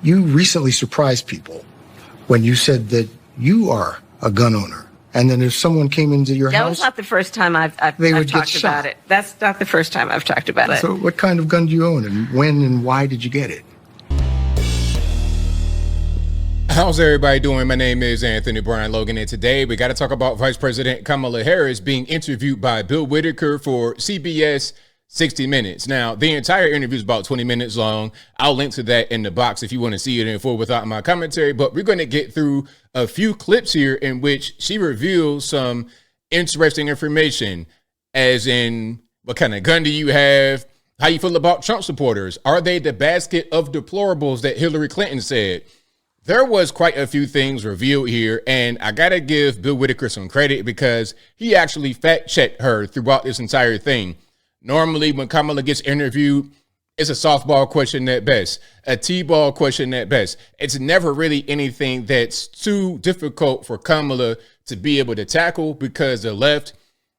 You recently surprised people when you said that you are a gun owner. And then if someone came into your house... That was not the first time I've talked about it. That's not the first time I've talked about it. So what kind of gun do you own, and when and why did you get it? How's everybody doing? My name is Anthony Brian Logan, and today we got to talk about Vice President Kamala Harris being interviewed by Bill Whitaker for CBS 60 Minutes. Now, the entire interview is about 20 minutes long. I'll link to that in the box if you want to see it in full without my commentary, but we're going to get through a few clips here in which she reveals some interesting information, as in what kind of gun do you have, how you feel about Trump supporters, are they the basket of deplorables that Hillary Clinton said? There was quite a few things revealed here, and I gotta give Bill Whitaker some credit because he actually fact-checked her throughout this entire thing. Normally, when Kamala gets interviewed, it's a softball question at best, a T-ball question at best. It's never really anything that's too difficult for Kamala to be able to tackle because the left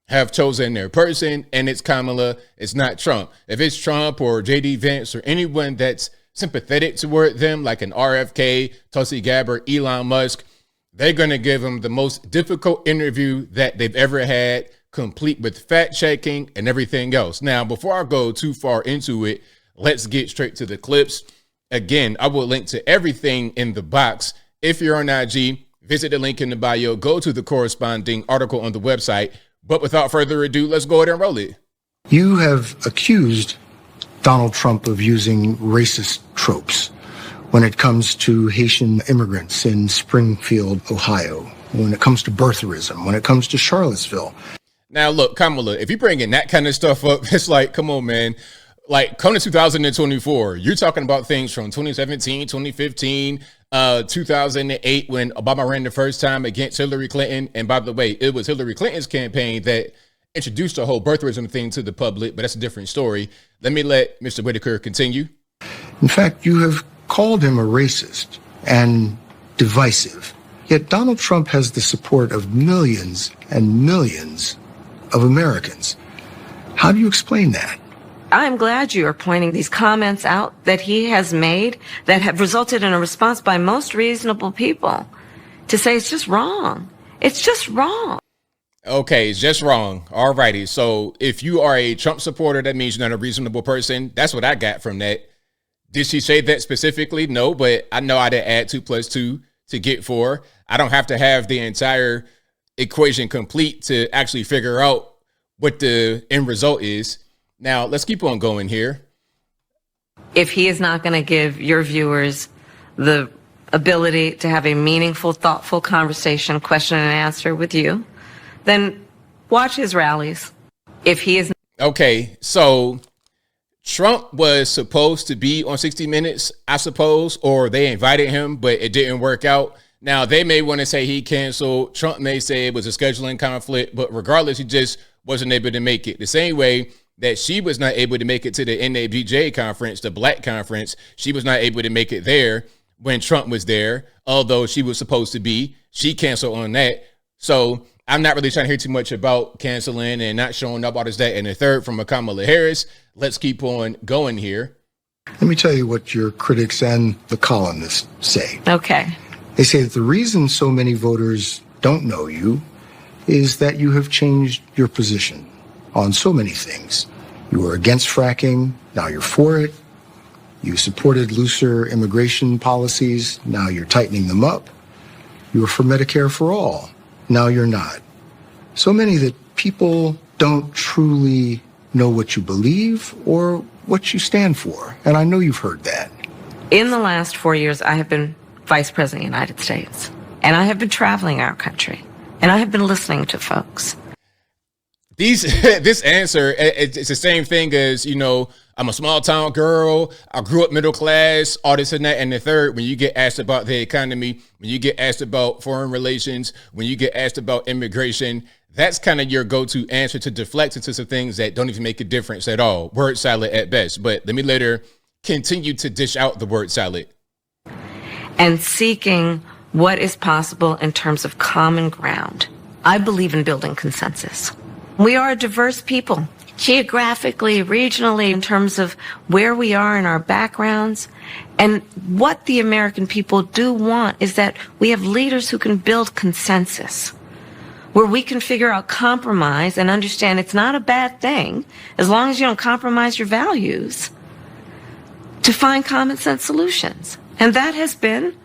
have chosen their person, and it's Kamala, it's not Trump. If it's Trump or J.D. Vance or anyone that's sympathetic toward them, like an RFK, Tulsi Gabbard, Elon Musk, they're going to give them the most difficult interview that they've ever had, complete with fact checking and everything else. Now, before I go too far into it, let's get straight to the clips. Again, I will link to everything in the box. If you're on IG, visit the link in the bio, go to the corresponding article on the website. But without further ado, let's go ahead and roll it. You have accused Donald Trump of using racist tropes when it comes to Haitian immigrants in Springfield, Ohio, when it comes to birtherism, when it comes to Charlottesville. Now, look, Kamala, if you bring in that kind of stuff up, it's like, come on, man. Like, come to 2024, you're talking about things from 2017, 2015, 2008, when Obama ran the first time against Hillary Clinton. And by the way, it was Hillary Clinton's campaign that introduced the whole birtherism thing to the public, but that's a different story. Let me let Mr. Whitaker continue. In fact, you have called him a racist and divisive. Yet Donald Trump has the support of millions and millions of Americans. How do you explain that? I'm glad you are pointing these comments out that he has made that have resulted in a response by most reasonable people to say it's just wrong. It's just wrong. Okay, it's just wrong. All righty. So if you are a Trump supporter, that means you're not a reasonable person. That's what I got from that. Did she say that specifically? No, but I know I did add 2 + 2 to get 4. I don't have to have the entire equation complete to actually figure out what the end result is. Now, let's keep on going here. If he is not going to give your viewers the ability to have a meaningful, thoughtful conversation, question and answer with you, then watch his rallies. If he is... Okay, so Trump was supposed to be on 60 Minutes, I suppose, or they invited him, but it didn't work out. Now, they may want to say he canceled. Trump may say it was a scheduling conflict, but regardless, he just wasn't able to make it. The same way that she was not able to make it to the NABJ conference, the Black conference. She was not able to make it there when Trump was there, although she was supposed to be. She canceled on that. So I'm not really trying to hear too much about canceling and not showing up, all this, that, and the third from a Kamala Harris. Let's keep on going here. Let me tell you what your critics and the columnists say. Okay. They say that the reason so many voters don't know you is that you have changed your position on so many things. You were against fracking, now you're for it. You supported looser immigration policies, now you're tightening them up. You were for Medicare for all, now you're not. So many that people don't truly know what you believe or what you stand for. And I know you've heard that. In the last 4 years, I have been Vice President of the United States. And I have been traveling our country. And I have been listening to folks. This answer, it's the same thing as, you know, I'm a small town girl. I grew up middle class, all this and that. And the third, when you get asked about the economy, when you get asked about foreign relations, when you get asked about immigration, that's kind of your go-to answer to deflect into some things that don't even make a difference at all. Word salad at best. But let me later continue to dish out the word salad. And seeking what is possible in terms of common ground. I believe in building consensus. We are a diverse people. geographically, regionally, in terms of where we are in our backgrounds. And what the American people do want is that we have leaders who can build consensus, where we can figure out compromise and understand it's not a bad thing, as long as you don't compromise your values, to find common sense solutions. And that has been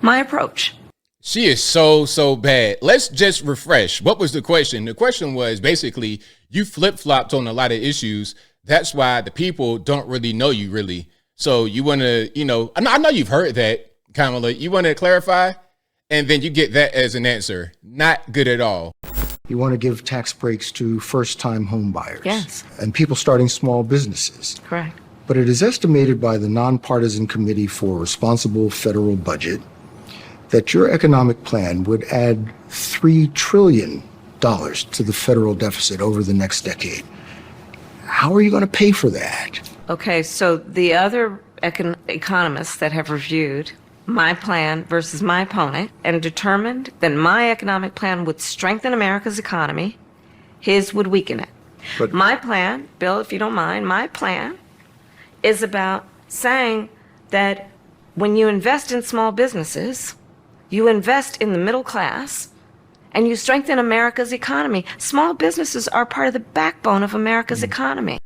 my approach. She is so bad. Let's just refresh. What was the question? The question was basically, you flip-flopped on a lot of issues. That's why the people don't really know you, really. So you want to, I know you've heard that, Kamala. You want to clarify? And then you get that as an answer. Not good at all. You want to give tax breaks to first-time home buyers. Yes. And people starting small businesses. Correct. But it is estimated by the Nonpartisan Committee for Responsible Federal Budget that your economic plan would add $3 trillion to the federal deficit over the next decade. How are you going to pay for that? Okay, so the other economists that have reviewed my plan versus my opponent and determined that my economic plan would strengthen America's economy, his would weaken it. But my plan, Bill, if you don't mind, my plan is about saying that when you invest in small businesses, you invest in the middle class, and you strengthen America's economy. Small businesses are part of the backbone of America's economy.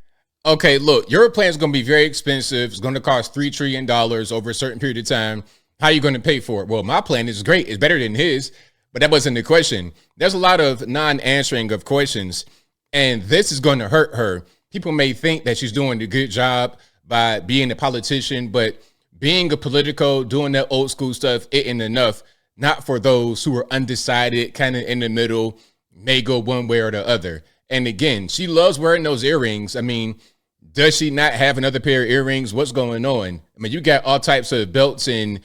Okay, look, your plan is going to be very expensive. It's going to cost $3 trillion over a certain period of time. How are you going to pay for it? Well, my plan is great. It's better than his, but that wasn't the question. There's a lot of non-answering of questions, and this is going to hurt her. People may think that she's doing a good job by being a politician, but being a politico, doing that old school stuff isn't enough. Not for those who are undecided, kind of in the middle, may go one way or the other. And again, she loves wearing those earrings. I mean, does she not have another pair of earrings? What's going on? I mean, you got all types of belts and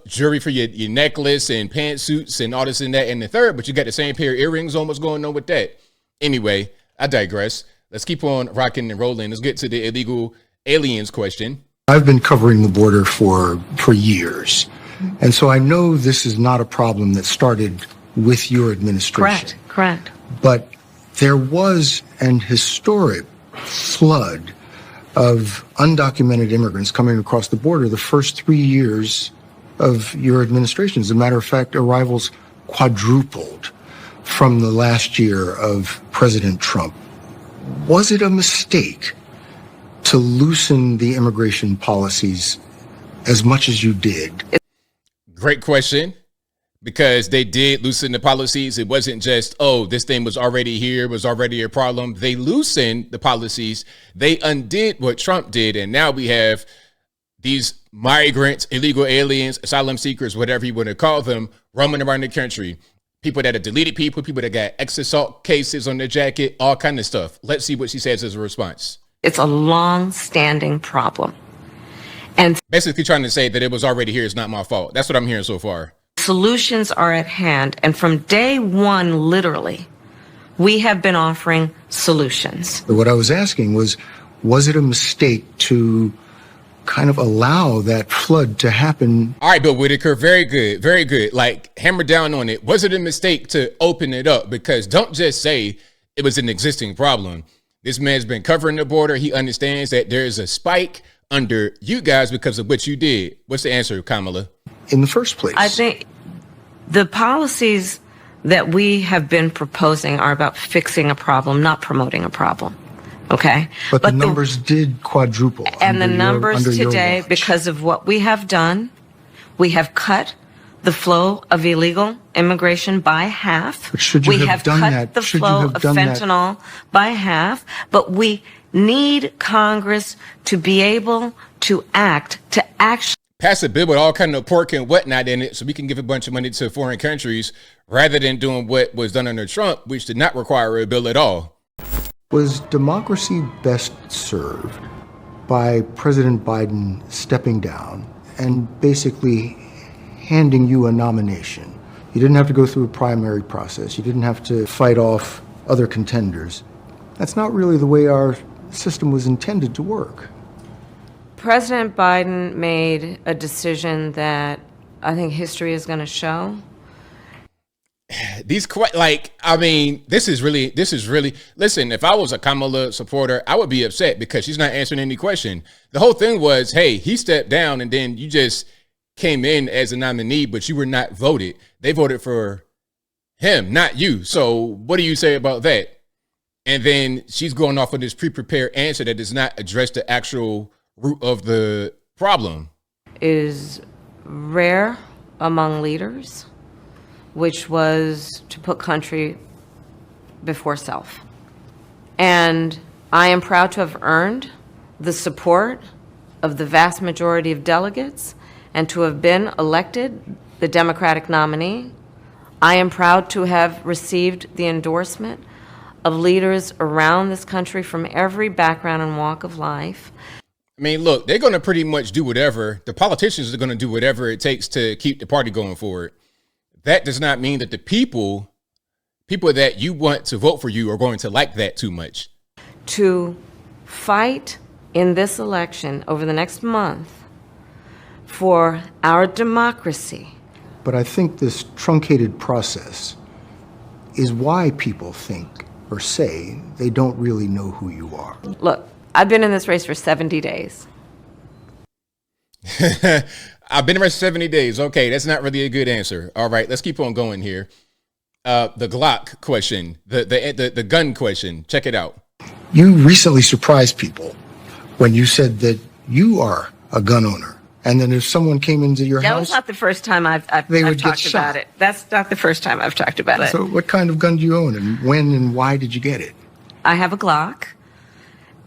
jewelry for your necklace and pantsuits and all this and that and the third, but you got the same pair of earrings on. What's going on with that? Anyway, I digress. Let's keep on rocking and rolling. Let's get to the illegal aliens question. I've been covering the border for years. And so I know this is not a problem that started with your administration. Correct. But there was an historic flood of undocumented immigrants coming across the border the first 3 years of your administration. As a matter of fact, arrivals quadrupled from the last year of President Trump. Was it a mistake to loosen the immigration policies as much as you did? Great question, because they did loosen the policies. It wasn't just, oh, this thing was already here, was already a problem. They loosened the policies. They undid what Trump did. And now we have these migrants, illegal aliens, asylum seekers, whatever you want to call them, roaming around the country. People that have deleted people that got ex assault cases on their jacket, all kind of stuff. Let's see what she says as a response. It's a long-standing problem. And basically trying to say that it was already here. It's not my fault. That's what I'm hearing so far. Solutions are at hand. And from day one, literally, we have been offering solutions. What I was asking was it a mistake to kind of allow that flood to happen? All right, Bill Whitaker, very good, very good. Like, hammer down on it. Was it a mistake to open it up? Because don't just say it was an existing problem. This man's been covering the border. He understands that there is a spike under you guys because of what you did. What's the answer, Kamala? In the first place, I think the policies that we have been proposing are about fixing a problem, not promoting a problem. Okay? But the numbers did quadruple. And the numbers today, watch. because of what we have done, we have cut the flow of illegal immigration by half. But should you we have done cut that? the Should you flow have of done that? fentanyl by half. But we need Congress to be able to act, to actually pass a bill with all kind of pork and whatnot in it so we can give a bunch of money to foreign countries rather than doing what was done under Trump, which did not require a bill at all. Was democracy best served by President Biden stepping down and basically handing you a nomination? You didn't have to go through a primary process. You didn't have to fight off other contenders. That's not really the way our system was intended to work. President Biden made a decision that I think history is going to show. this is really, listen, if I was a Kamala supporter, I would be upset because she's not answering any question. The whole thing was, hey, he stepped down and then you just came in as a nominee, but you were not voted. They voted for him, not you. So what do you say about that? And then she's going off with this pre-prepared answer that does not address the actual root of the problem. Is rare among leaders, which was to put country before self. And I am proud to have earned the support of the vast majority of delegates and to have been elected the Democratic nominee. I am proud to have received the endorsement of leaders around this country from every background and walk of life. I mean, look, they're going to pretty much do whatever. The politicians are going to do whatever it takes to keep the party going forward. That does not mean that the people that you want to vote for you are going to like that too much. To fight in this election over the next month for our democracy. But I think this truncated process is why people think or say they don't really know who you are. Look, I've been in this race for 70 days. I've been in race 70 days. Okay, that's not really a good answer. All right, let's keep on going here. The Glock question, the gun question. Check it out. You recently surprised people when you said that you are a gun owner. And then if someone came into your That house, was not the first time I've they would get talked shot. about it. That's not the first time I've talked about it. So what kind of gun do you own, and when and why did you get it? I have a Glock,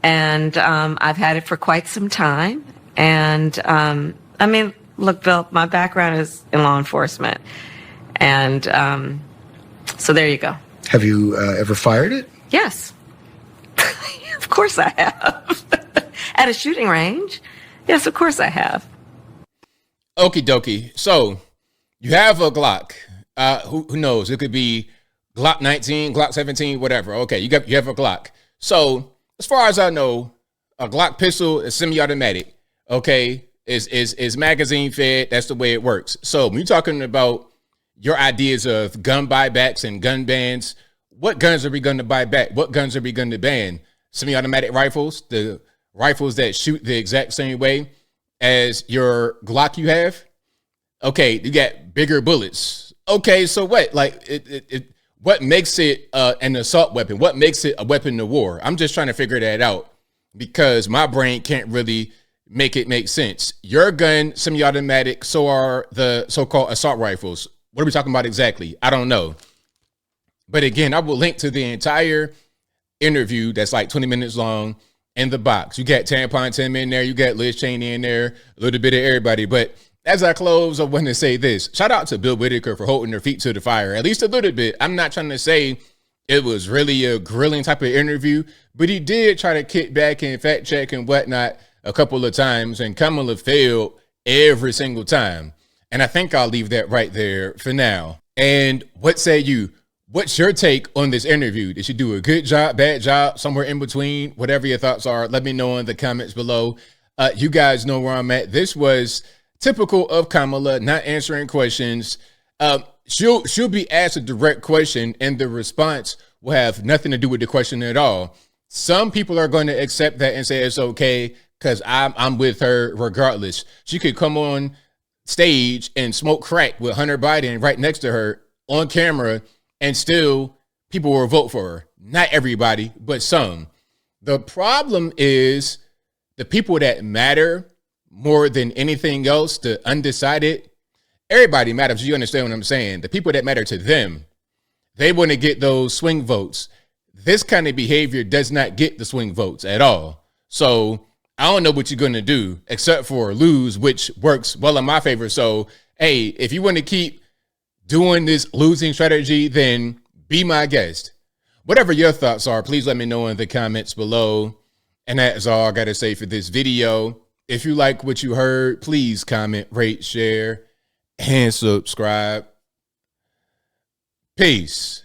and I've had it for quite some time. And I mean, look, Bill, my background is in law enforcement. And so there you go. Have you ever fired it? Yes. Of course I have. At a shooting range. Yes, of course I have. Okie dokie. So you have a Glock. Who knows? It could be Glock 19, Glock 17, whatever. Okay, you have a Glock. So as far as I know, a Glock pistol is semi-automatic. Okay, is magazine fed. That's the way it works. So when you're talking about your ideas of gun buybacks and gun bans, what guns are we going to buy back? What guns are we going to ban? Semi-automatic rifles, the rifles that shoot the exact same way as your Glock you have. Okay, you got bigger bullets. Okay, so what? Like, what makes it an assault weapon? What makes it a weapon of war? I'm just trying to figure that out because my brain can't really make it make sense. Your gun, semi-automatic, so are the so-called assault rifles. What are we talking about exactly? I don't know. But again, I will link to the entire interview that's like 20 minutes long in the box. You got Tampon Tim in there. You got Liz Cheney in there. A little bit of everybody. But as I close, I want to say this. Shout out to Bill Whitaker for holding their feet to the fire. At least a little bit. I'm not trying to say it was really a grilling type of interview, but he did try to kick back and fact check and whatnot a couple of times. And Kamala failed every single time. And I think I'll leave that right there for now. And what say you? What's your take on this interview? Did she do a good job, bad job, somewhere in between? Whatever your thoughts are, let me know in the comments below. You guys know where I'm at. This was typical of Kamala, not answering questions. She'll be asked a direct question, and the response will have nothing to do with the question at all. Some people are going to accept that and say it's okay because I'm with her regardless. She could come on stage and smoke crack with Hunter Biden right next to her on camera, and still people will vote for her. Not everybody, but some. The problem is the people that matter more than anything else, the undecided, everybody matters. You understand what I'm saying? The people that matter to them, they want to get those swing votes. This kind of behavior does not get the swing votes at all. So I don't know what you're going to do except for lose, which works well in my favor. So, hey, if you want to keep doing this losing strategy, then be my guest. Whatever your thoughts are, please let me know in the comments below. And that's all I got to say for this video. If you like what you heard, please comment, rate, share, and subscribe. Peace.